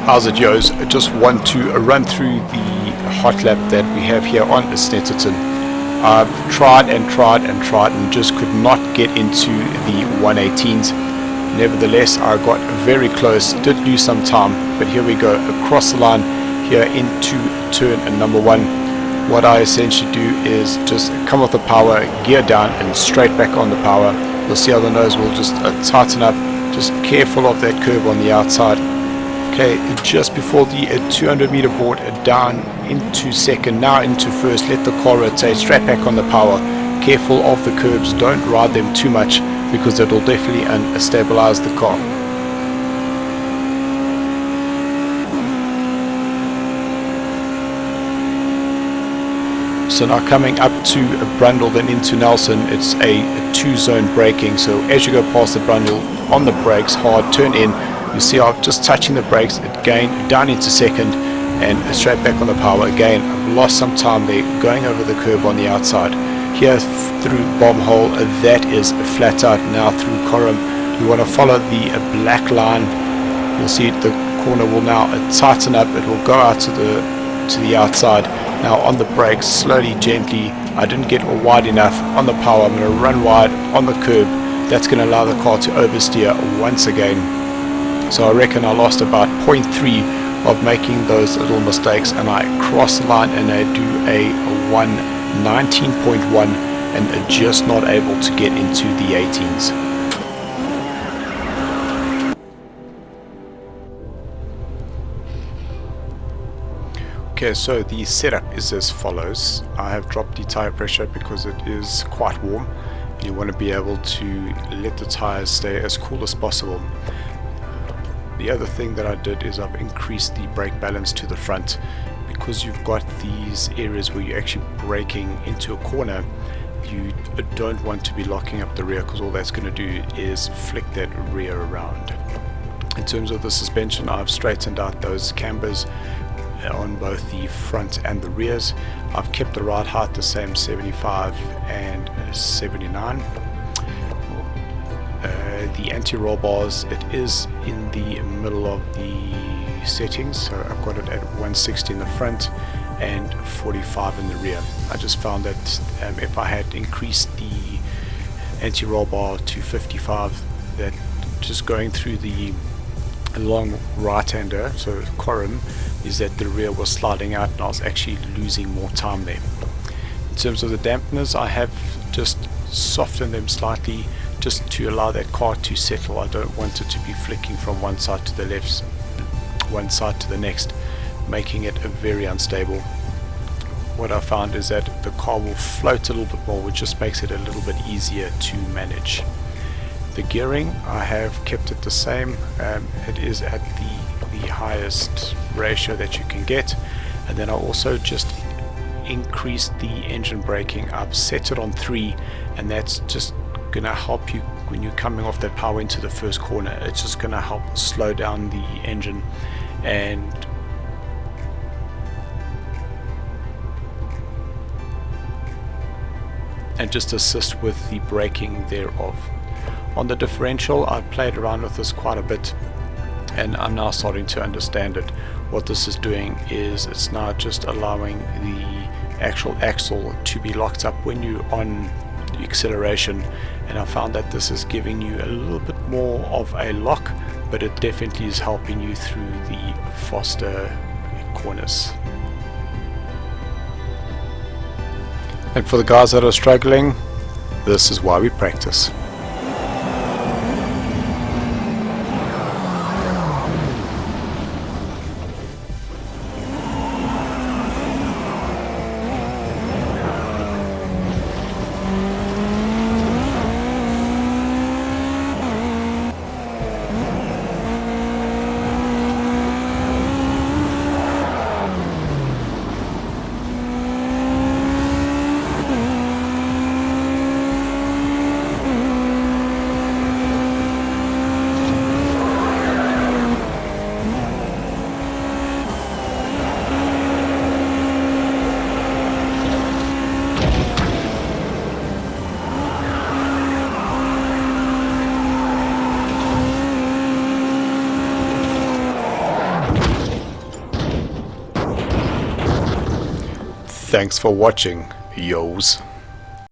How's it, yo's? I just want to run through the hot lap that we have here on Snetterton. I've tried and just could not get into the 118s. Nevertheless, I got very close, did lose some time, but here we go, across the line here into turn number 1. What I essentially do is just come off the power, gear down and straight back on the power. You'll see how the nose will just tighten up, just careful of that curve on the outside. Okay, just before the 200 meter board, down into second, now into first, let the car rotate, straight back on the power. Careful of the curbs, don't ride them too much because it will definitely stabilize the car. So now coming up to Brundle, then into Nelson, it's a 2-zone braking. So as you go past the Brundle, on the brakes, hard, turn in. You see I'm just touching the brakes, again down into second and straight back on the power. Again, I've lost some time there, going over the curb on the outside. Here through Bomb Hole, that is flat out. Now through Coram, you want to follow the black line. You'll see the corner will now tighten up, it will go out to the outside. Now on the brakes, slowly, gently, I didn't get wide enough on the power. I'm going to run wide on the curb. That's going to allow the car to oversteer once again. So I reckon I lost about 0.3 of making those little mistakes, and I cross the line and I do a 1:19.1 and just not able to get into the 18s. Okay, so the setup is as follows. I have dropped the tire pressure because it is quite warm. You want to be able to let the tires stay as cool as possible. The other thing that I did is I've increased the brake balance to the front, because you've got these areas where you're actually braking into a corner. You don't want to be locking up the rear, because all that's going to do is flick that rear around. In terms of the suspension, I've straightened out those cambers on both the front and the rears. I've kept the ride height the same, 75 and 79. The anti-roll bars, it is in the middle of the settings, so I've got it at 160 in the front and 45 in the rear. I just found that if I had increased the anti-roll bar to 55, that just going through the long right-hander, so Coram, is that the rear was sliding out and I was actually losing more time there. In terms of the dampeners, I have just softened them slightly, just to allow that car to settle. I don't want it to be flicking from one side to the left, one side to the next, making it very unstable. What I found is that the car will float a little bit more, which just makes it a little bit easier to manage. The gearing, I have kept it the same. It is at the highest ratio that you can get, and then I also just increased the engine braking. I've set it on 3, and that's just going to help you when you're coming off that power into the first corner. It's just going to help slow down the engine and just assist with the braking thereof. On the differential, I've played around with this quite a bit, and I'm now starting to understand it. What this is doing is it's now just allowing the actual axle to be locked up when you're on the acceleration, and I found that this is giving you a little bit more of a lock, but it definitely is helping you through the faster corners. And for the guys that are struggling, this is why we practice. Thanks for watching, yos.